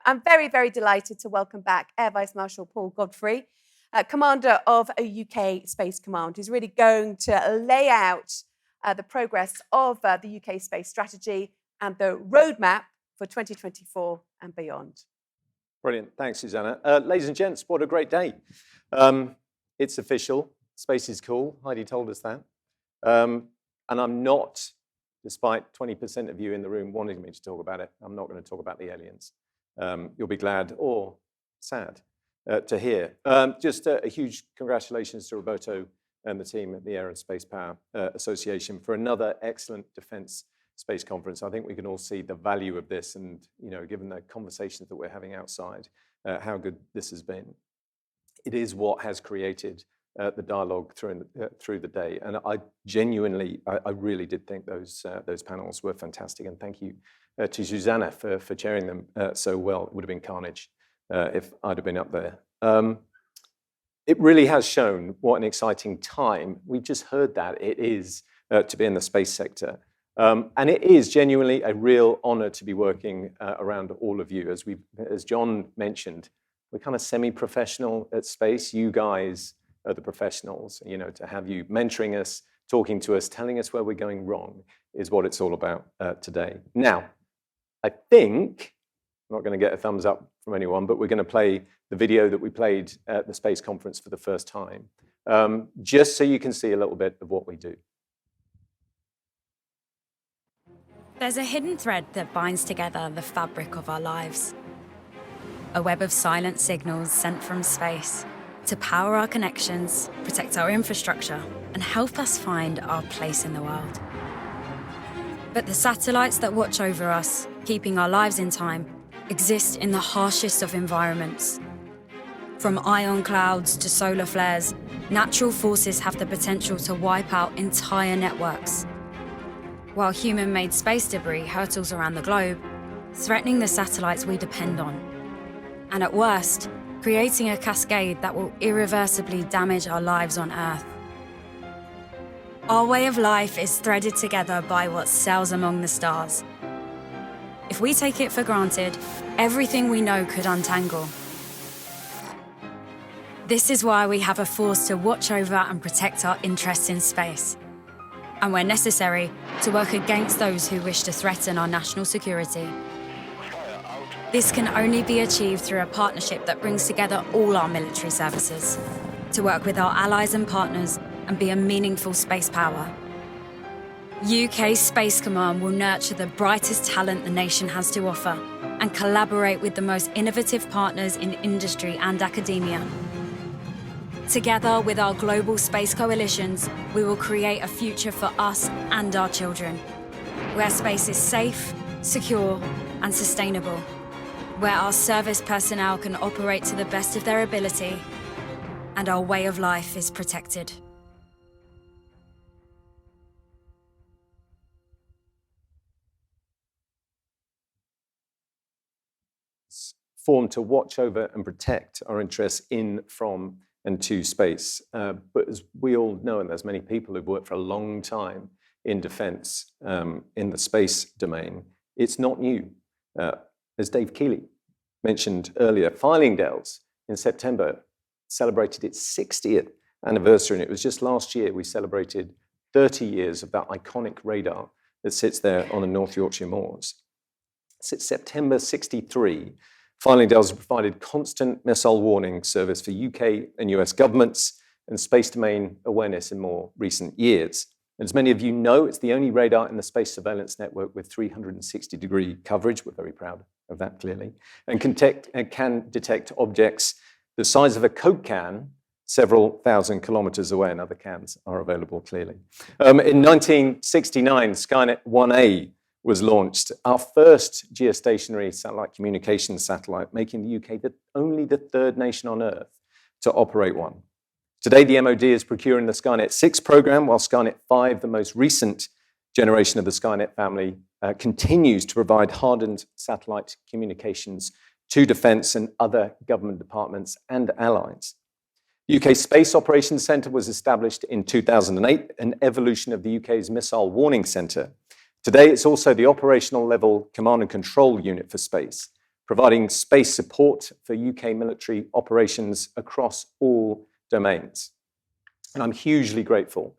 I'm very, very delighted to welcome back Air Vice-Marshal Paul Godfrey, Commander of a UK Space Command, who's really going to lay out the progress of the UK space strategy and the roadmap for 2024 and beyond. Brilliant. Thanks, Susanna. Ladies and gents, what a great day. It's official. Space is cool. Heidi told us that. And I'm not, despite 20% of you in the room wanting me to talk about it, I'm not going to talk about the aliens. You'll be glad or sad to hear. Just a huge congratulations to Roberto and the team at the Air and Space Power Association for another excellent defense space conference. I think we can all see the value of this, and given the conversations that we're having outside, how good this has been. It is what has created the dialogue through the day, and I really did think those panels were fantastic, and thank you to Susanna for chairing them so well. It would have been carnage if I'd have been up there. It really has shown what an exciting time, we just heard that, it is to be in the space sector. And it is genuinely a real honor to be working around all of you. As John mentioned, we're kind of semi-professional at space. You guys are the professionals. To have you mentoring us, talking to us, telling us where we're going wrong is what it's all about today. Now, I think, I'm not going to get a thumbs up from anyone, but we're going to play the video that we played at the space conference for the first time, just so you can see a little bit of what we do. There's a hidden thread that binds together the fabric of our lives. A web of silent signals sent from space to power our connections, protect our infrastructure, and help us find our place in the world. But the satellites that watch over us, keeping our lives in time, exist in the harshest of environments. From ion clouds to solar flares, natural forces have the potential to wipe out entire networks. While human-made space debris hurtles around the globe, threatening the satellites we depend on. And at worst, creating a cascade that will irreversibly damage our lives on Earth. Our way of life is threaded together by what sails among the stars. If we take it for granted, everything we know could untangle. This is why we have a force to watch over and protect our interests in space. And where necessary, to work against those who wish to threaten our national security. This can only be achieved through a partnership that brings together all our military services, to work with our allies and partners and be a meaningful space power. UK Space Command will nurture the brightest talent the nation has to offer and collaborate with the most innovative partners in industry and academia. Together with our global space coalitions, we will create a future for us and our children, where space is safe, secure, and sustainable, where our service personnel can operate to the best of their ability, and our way of life is protected. Formed to watch over and protect our interests in, from, and to space. But as we all know, and there's many people who've worked for a long time in defense, in the space domain, it's not new. As Dave Keeley mentioned earlier, Fylingdales in September celebrated its 60th anniversary, and it was just last year we celebrated 30 years of that iconic radar that sits there on the North Yorkshire moors. Since September 63, Fylingdales has provided constant missile warning service for UK and US governments and space domain awareness in more recent years. As many of you know, it's the only radar in the space surveillance network with 360-degree coverage. We're very proud of that, clearly, and can detect objects the size of a Coke can several thousand kilometers away, and other cans are available, clearly. In 1969, Skynet 1A was launched, our first geostationary satellite communications satellite, making the UK only the third nation on Earth to operate one. Today, the MOD is procuring the Skynet 6 program, while Skynet 5, the most recent generation of the Skynet family, continues to provide hardened satellite communications to defence and other government departments and allies. The UK Space Operations Centre was established in 2008, an evolution of the UK's Missile Warning Centre. Today, it's also the operational level command and control unit for space, providing space support for UK military operations across all domains. And I'm hugely grateful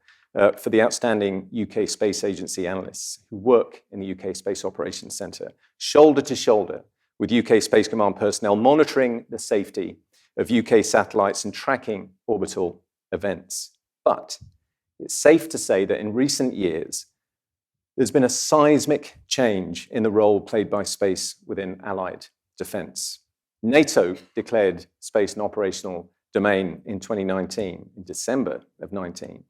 for the outstanding UK Space Agency analysts who work in the UK Space Operations Centre, shoulder to shoulder with UK Space Command personnel, monitoring the safety of UK satellites and tracking orbital events. But it's safe to say that in recent years, there's been a seismic change in the role played by space within Allied defence. NATO declared space an operational domain in 2019, in December of 19,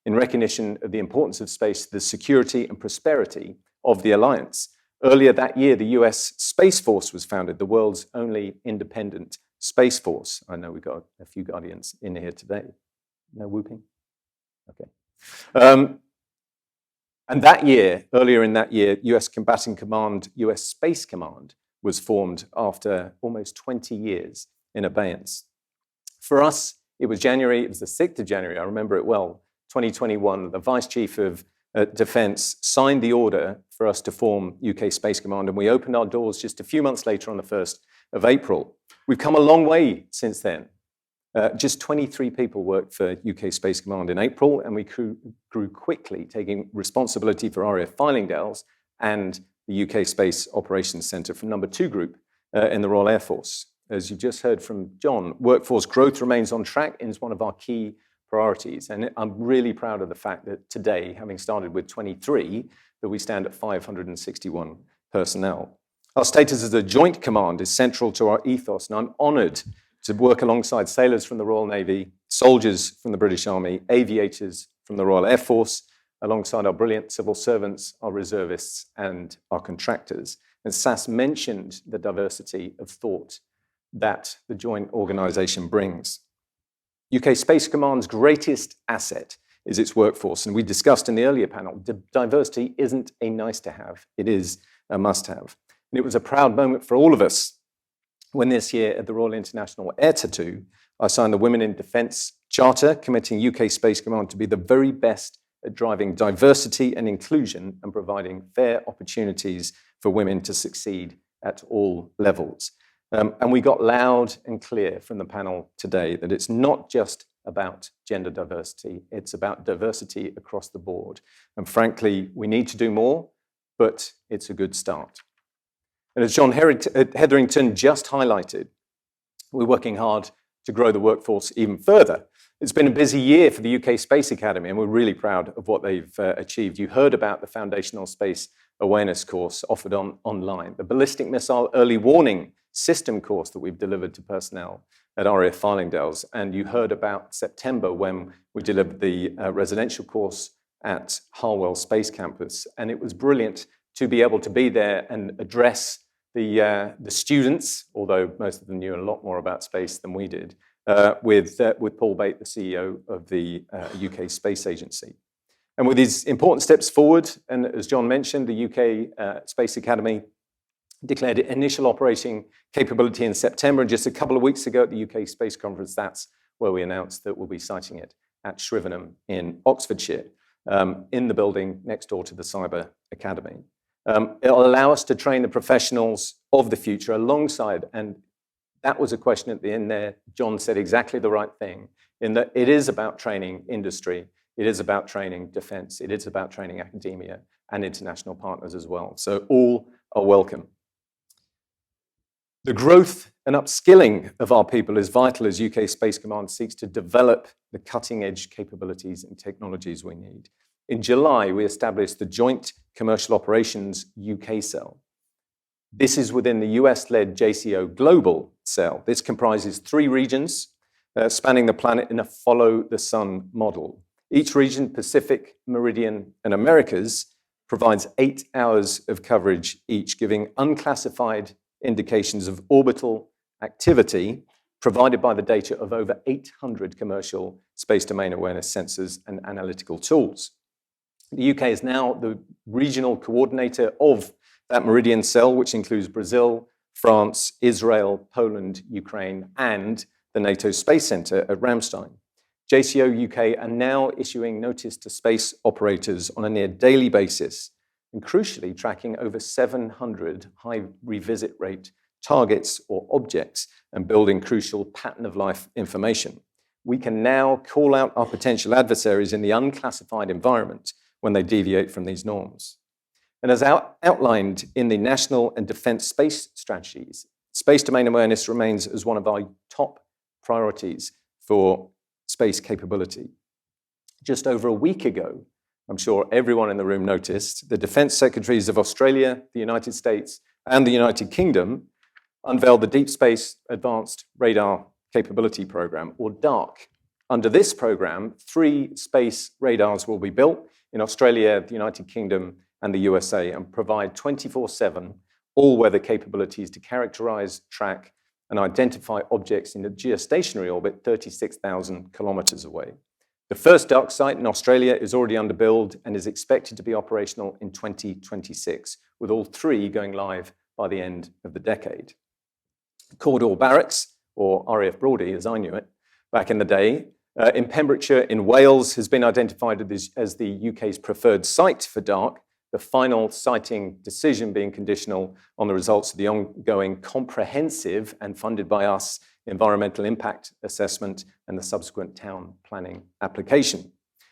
in recognition of the importance of space to the security and prosperity of the alliance. Earlier that year, the US Space Force was founded, the world's only independent space force. I know we've got a few Guardians in here today. No whooping? Okay. And that year, earlier in that year, US Combatant Command, US Space Command was formed after almost 20 years in abeyance. For us, it was the 6th of January, I remember it well, 2021, the Vice Chief of Defence signed the order for us to form UK Space Command, and we opened our doors just a few months later on the 1st of April. We've come a long way since then. Just 23 people worked for UK Space Command in April, and we grew quickly, taking responsibility for RAF Fylingdales and the UK Space Operations Centre for number 2 group in the Royal Air Force. As you just heard from John, workforce growth remains on track and is one of our key priorities. And I'm really proud of the fact that today, having started with 23, that we stand at 561 personnel. Our status as a joint command is central to our ethos, and I'm honoured to work alongside sailors from the Royal Navy, soldiers from the British Army, aviators from the Royal Air Force, alongside our brilliant civil servants, our reservists, and our contractors. And Sass mentioned the diversity of thought that the joint organisation brings. UK Space Command's greatest asset is its workforce, and we discussed in the earlier panel, diversity isn't a nice to have, it is a must have. And it was a proud moment for all of us when this year at the Royal International Air Tattoo, I signed the Women in Defence Charter, committing UK Space Command to be the very best at driving diversity and inclusion and providing fair opportunities for women to succeed at all levels. And we got loud and clear from the panel today that it's not just about gender diversity, it's about diversity across the board. And frankly, we need to do more, but it's a good start. And as John Hetherington just highlighted, we're working hard to grow the workforce even further. It's been a busy year for the UK Space Academy, and we're really proud of what they've achieved. You heard about the Foundational Space Awareness course offered online, the Ballistic Missile Early Warning System course that we've delivered to personnel at RAF Fylingdales, and you heard about September when we delivered the residential course at Harwell Space Campus, and it was brilliant to be able to be there and address the students, although most of them knew a lot more about space than we did, with Paul Bate, the CEO of the UK Space Agency. And with these important steps forward, and as John mentioned, the UK Space Academy declared initial operating capability in September, and just a couple of weeks ago at the UK Space Conference, that's where we announced that we'll be siting it at Shrivenham in Oxfordshire, in the building next door to the Cyber Academy. It'll allow us to train the professionals of the future alongside, and that was a question at the end there. John said exactly the right thing, in that it is about training industry, it is about training defence, it is about training academia and international partners as well. So all are welcome. The growth and upskilling of our people is vital as UK Space Command seeks to develop the cutting-edge capabilities and technologies we need. In July, we established the Joint Commercial Operations UK Cell. This is within the US-led JCO Global Cell. This comprises 3 regions spanning the planet in a follow-the-sun model. Each region, Pacific, Meridian, and Americas, provides 8 hours of coverage each, giving unclassified indications of orbital activity provided by the data of over 800 commercial space domain awareness sensors and analytical tools. The UK is now the regional coordinator of that Meridian Cell, which includes Brazil, France, Israel, Poland, Ukraine, and the NATO Space Centre at Ramstein. JCO UK are now issuing notice to space operators on a near daily basis, and crucially tracking over 700 high revisit rate targets or objects and building crucial pattern of life information. We can now call out our potential adversaries in the unclassified environment when they deviate from these norms. And as outlined in the national and defense space strategies, space domain awareness remains as one of our top priorities for space capability. Just over a week ago, I'm sure everyone in the room noticed, the Defense Secretaries of Australia, the United States, and the United Kingdom unveiled the Deep Space Advanced Radar Capability Program, or DARC. Under this program, 3 space radars will be built in Australia, the United Kingdom, and the USA, and provide 24/7 all-weather capabilities to characterize, track, and identify objects in a geostationary orbit 36,000 kilometers away. The first DARC site in Australia is already under build and is expected to be operational in 2026, with all 3 going live by the end of the decade. Cawdor Barracks, or RAF Brawdy as I knew it back in the day, in Pembrokeshire in Wales has been identified as the UK's preferred site for DARC, the final siting decision being conditional on the results of the ongoing comprehensive and funded by us environmental impact assessment and the subsequent town planning application.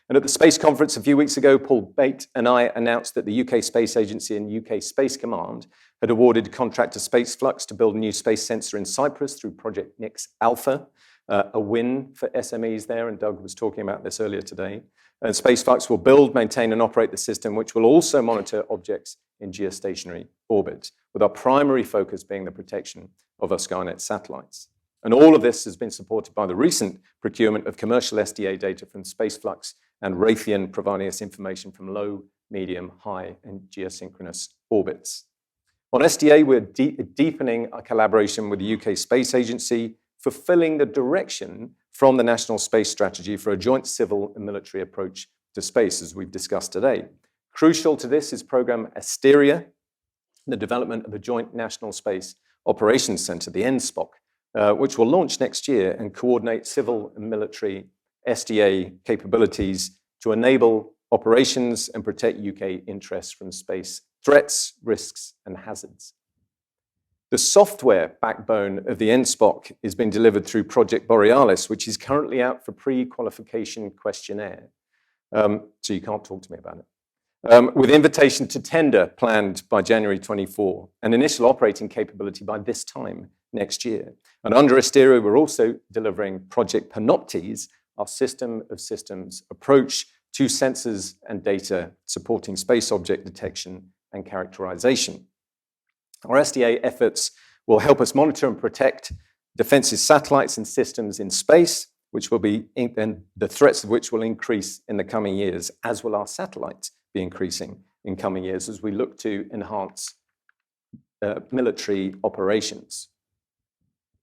And at the Space Conference a few weeks ago, Paul Bate and I announced that the UK Space Agency and UK Space Command had awarded a contract to Spaceflux to build a new space sensor in Cyprus through Project Nix Alpha, a win for SMEs there, and Doug was talking about this earlier today. And Spaceflux will build, maintain, and operate the system, which will also monitor objects in geostationary orbit, with our primary focus being the protection of our Skynet satellites. And all of this has been supported by the recent procurement of commercial SDA data from Spaceflux and Raytheon, providing us information from low, medium, high, and geosynchronous orbits. On SDA, we're deepening our collaboration with the UK Space Agency, fulfilling the direction from the National Space Strategy for a joint civil and military approach to space, as we've discussed today. Crucial to this is program Asteria, the development of a joint National Space Operations Centre, the NSPOC, which will launch next year and coordinate civil and military SDA capabilities to enable operations and protect UK interests from space threats, risks, and hazards. The software backbone of the NSPOC is being delivered through Project Borealis, which is currently out for pre-qualification questionnaire. So you can't talk to me about it. With invitation to tender planned by January 24, and initial operating capability by this time next year. And under Asteria, we're also delivering Project Panoptes, our system of systems approach to sensors and data supporting space object detection and characterization. Our SDA efforts will help us monitor and protect defense's satellites and systems in space, which will be, and the threats of which will increase in the coming years, as will our satellites be increasing in coming years as we look to enhance military operations.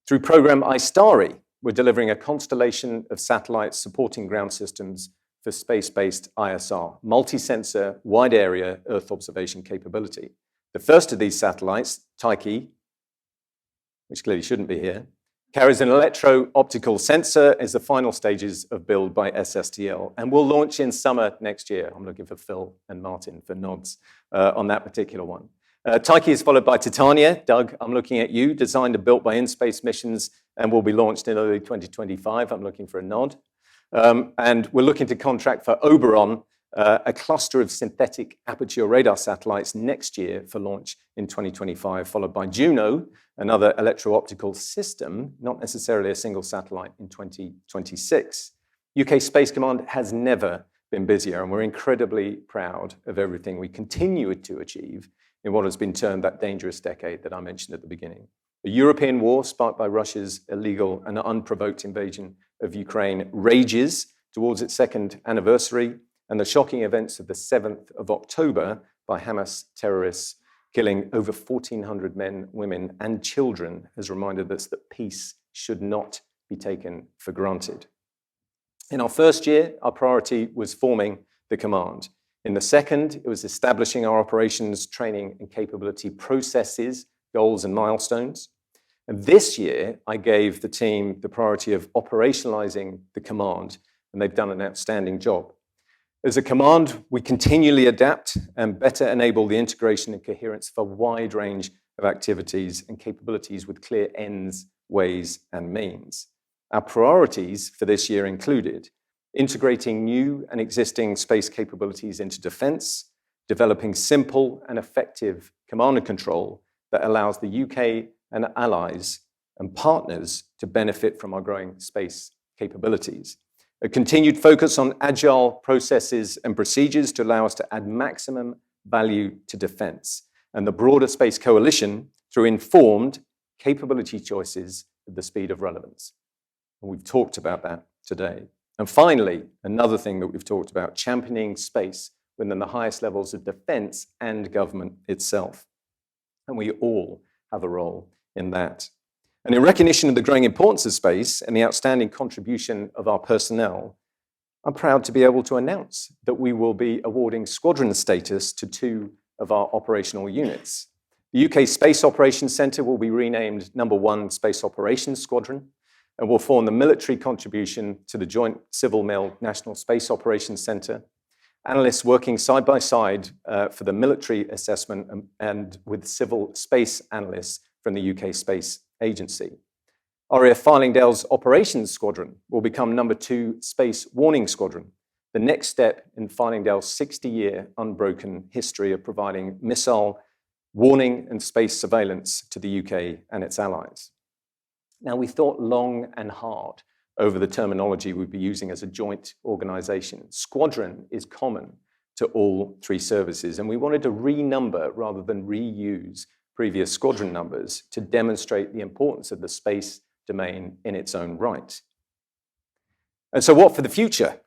Through program ISTARI, we're delivering a constellation of satellites supporting ground systems for space-based ISR, multi-sensor, wide-area Earth observation capability. The first of these satellites, Tyche, which clearly shouldn't be here, carries an electro-optical sensor as the final stages of build by SSTL, and will launch in summer next year. I'm looking for Phil and Martin for nods on that particular one. Tyche is followed by Titania. Doug, I'm looking at you, designed and built by In-Space Missions and will be launched in early 2025. I'm looking for a nod. And we're looking to contract for Oberon, a cluster of synthetic aperture radar satellites next year for launch in 2025, followed by Juno, another electro-optical system, not necessarily a single satellite, in 2026. UK Space Command has never been busier, and we're incredibly proud of everything we continue to achieve in what has been termed that dangerous decade that I mentioned at the beginning. A European war sparked by Russia's illegal and unprovoked invasion of Ukraine rages towards its second anniversary, and the shocking events of the 7th of October by Hamas terrorists killing over 1,400 men, women, and children has reminded us that peace should not be taken for granted. In our first year, our priority was forming the command. In the second, it was establishing our operations, training, and capability processes, goals, and milestones. And this year, I gave the team the priority of operationalizing the command, and they've done an outstanding job. As a command, we continually adapt and better enable the integration and coherence of a wide range of activities and capabilities with clear ends, ways, and means. Our priorities for this year included integrating new and existing space capabilities into defense, developing simple and effective command and control that allows the UK and allies and partners to benefit from our growing space capabilities. A continued focus on agile processes and procedures to allow us to add maximum value to defense, and the broader space coalition through informed capability choices at the speed of relevance. And we've talked about that today. And finally, another thing that we've talked about, championing space within the highest levels of defense and government itself. And we all have a role in that. And in recognition of the growing importance of space and the outstanding contribution of our personnel, I'm proud to be able to announce that we will be awarding squadron status to 2 of our operational units. The UK Space Operations Centre will be renamed Number 1 Space Operations Squadron and will form the military contribution to the Joint Civil Mil National Space Operations Centre. Analysts working side by side for the military assessment and with civil space analysts from the UK Space Agency. RAF Fylingdale's Operations Squadron will become Number 2 Space Warning Squadron, the next step in Fylingdale's 60-year unbroken history of providing missile warning and space surveillance to the UK and its allies. Now, we thought long and hard over the terminology we'd be using as a joint organization. Squadron is common to all 3 services, and we wanted to renumber rather than reuse previous squadron numbers to demonstrate the importance of the space domain in its own right. And so what for the future?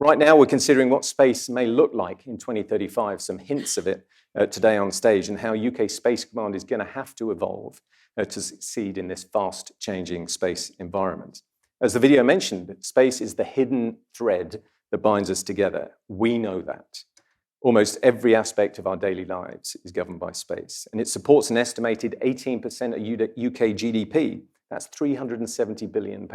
Right now, we're considering what space may look like in 2035, some hints of it today on stage, and how UK Space Command is going to have to evolve to succeed in this fast-changing space environment. As the video mentioned, space is the hidden thread that binds us together. We know that. Almost every aspect of our daily lives is governed by space, and it supports an estimated 18% of UK GDP. That's £370 billion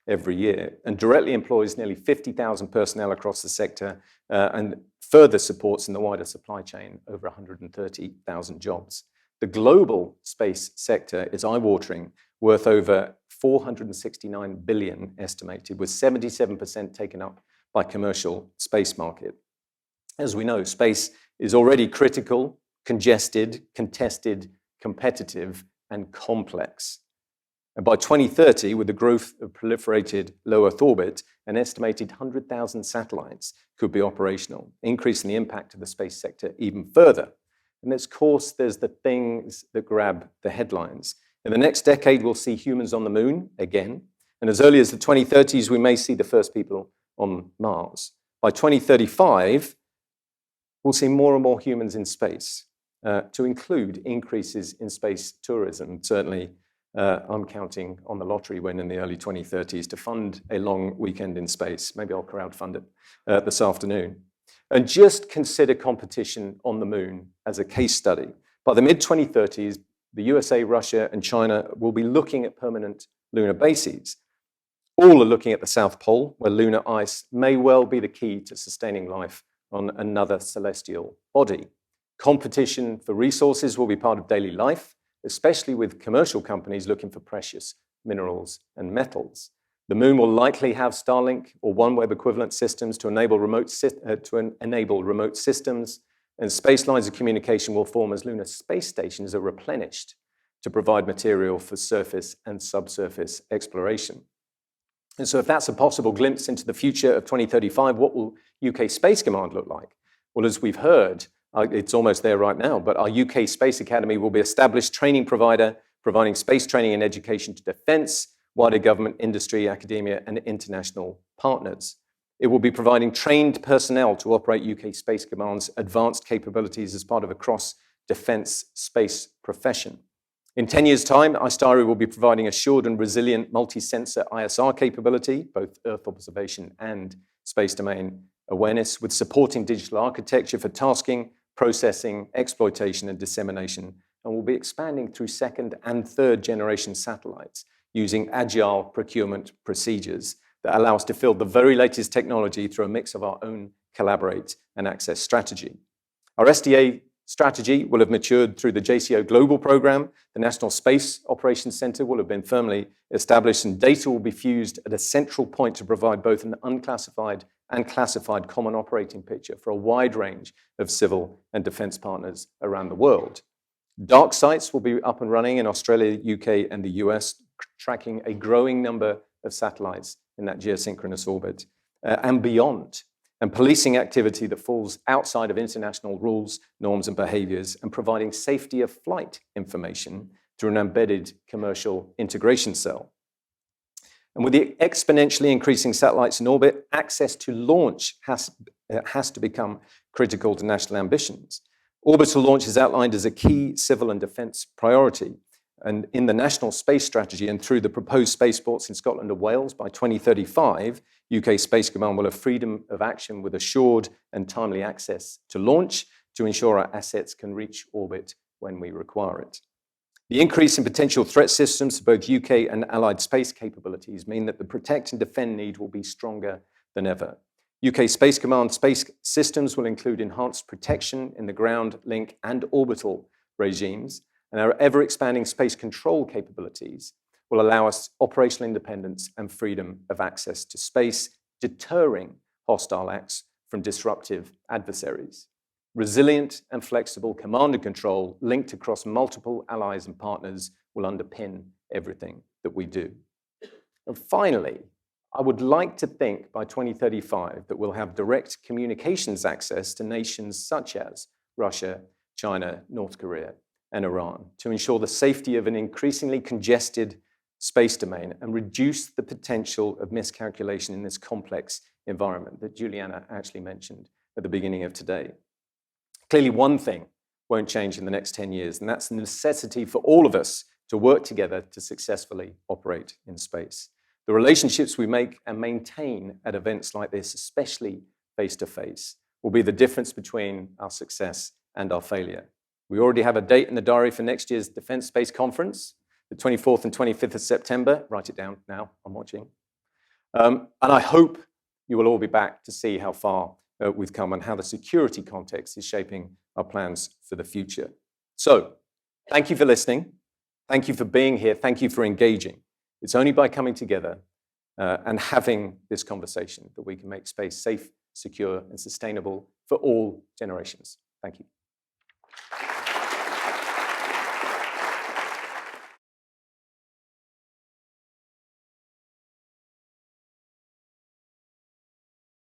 every year, and directly employs nearly 50,000 personnel across the sector, and further supports in the wider supply chain over 130,000 jobs. The global space sector is eye-watering, worth over 469 billion estimated, with 77% taken up by commercial space market. As we know, space is already critical, congested, contested, competitive, and complex. And by 2030, with the growth of proliferated low Earth orbit, an estimated 100,000 satellites could be operational, increasing the impact of the space sector even further. And of course, there's the things that grab the headlines. In the next decade, we'll see humans on the moon again. And as early as the 2030s, we may see the first people on Mars. By 2035, we'll see more and more humans in space, to include increases in space tourism. Certainly, I'm counting on the lottery win in the early 2030s to fund a long weekend in space. Maybe I'll crowdfund it this afternoon. And just consider competition on the moon as a case study. By the mid-2030s, the USA, Russia, and China will be looking at permanent lunar bases. All are looking at the South Pole, where lunar ice may well be the key to sustaining life on another celestial body. Competition for resources will be part of daily life, especially with commercial companies looking for precious minerals and metals. The moon will likely have Starlink or OneWeb equivalent systems to enable remote systems, and space lines of communication will form as lunar space stations are replenished to provide material for surface and subsurface exploration. And so if that's a possible glimpse into the future of 2035, what will UK Space Command look like? Well, as we've heard, it's almost there right now, but our UK Space Academy will be established training provider, providing space training and education to defence, wider government, industry, academia, and international partners. It will be providing trained personnel to operate UK Space Command's advanced capabilities as part of a cross-defence space profession. In 10 years' time, ISTARI will be providing assured and resilient multi-sensor ISR capability, both Earth observation and space domain awareness, with supporting digital architecture for tasking, processing, exploitation, and dissemination, and will be expanding through second and third generation satellites using agile procurement procedures that allow us to field the very latest technology through a mix of our own collaborate and access strategy. Our SDA strategy will have matured through the JCO Global Program. The National Space Operations Center will have been firmly established, and data will be fused at a central point to provide both an unclassified and classified common operating picture for a wide range of civil and defense partners around the world. Dark sites will be up and running in Australia, UK, and the US, tracking a growing number of satellites in that geosynchronous orbit and beyond, and policing activity that falls outside of international rules, norms, and behaviors, and providing safety of flight information through an embedded commercial integration cell. And with the exponentially increasing satellites in orbit, access to launch has to become critical to national ambitions. Orbital launch is outlined as a key civil and defence priority. And in the National Space Strategy and through the proposed spaceports in Scotland and Wales, by 2035, UK Space Command will have freedom of action with assured and timely access to launch to ensure our assets can reach orbit when we require it. The increase in potential threat systems to both UK and allied space capabilities mean that the protect and defend need will be stronger than ever. UK Space Command space systems will include enhanced protection in the ground, link, and orbital regimes, and our ever-expanding space control capabilities will allow us operational independence and freedom of access to space, deterring hostile acts from disruptive adversaries. Resilient and flexible command and control linked across multiple allies and partners will underpin everything that we do. And finally, I would like to think by 2035 that we'll have direct communications access to nations such as Russia, China, North Korea, and Iran to ensure the safety of an increasingly congested space domain and reduce the potential of miscalculation in this complex environment that Juliana actually mentioned at the beginning of today. Clearly, one thing won't change in the next 10 years, and that's the necessity for all of us to work together to successfully operate in space. The relationships we make and maintain at events like this, especially face-to-face, will be the difference between our success and our failure. We already have a date in the diary for next year's Defence Space Conference, the 24th and 25th of September. Write it down now, I'm watching. And I hope you will all be back to see how far we've come and how the security context is shaping our plans for the future. So, thank you for listening. Thank you for being here. Thank you for engaging. It's only by coming together and having this conversation that we can make space safe, secure, and sustainable for all generations. Thank you.